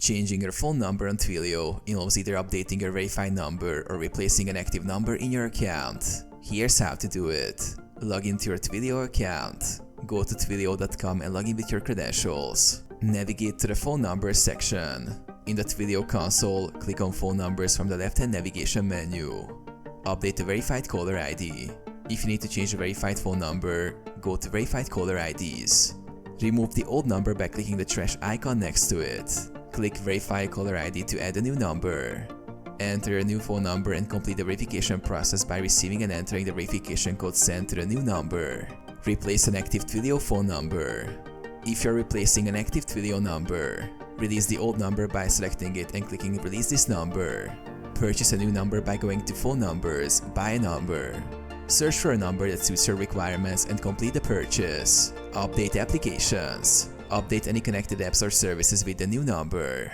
Changing your phone number on Twilio involves either updating your verified number or replacing an active number in your account. Here's how to do it. Log into your Twilio account. Go to twilio.com and log in with your credentials. Navigate to the phone numbers section. In the Twilio console, click on phone numbers from the left-hand navigation menu. Update the verified caller ID. If you need to change the verified phone number, go to verified caller IDs. Remove the old number by clicking the trash icon next to it. Click Verify Caller ID to add a new number. Enter a new phone number and complete the verification process by receiving and entering the verification code sent to the new number. Replace an active Twilio phone number. If you're replacing an active Twilio number, release the old number by selecting it and clicking Release this number. Purchase a new number by going to Phone Numbers, Buy a number. Search for a number that suits your requirements and complete the purchase. Update applications. Update any connected apps or services with the new number.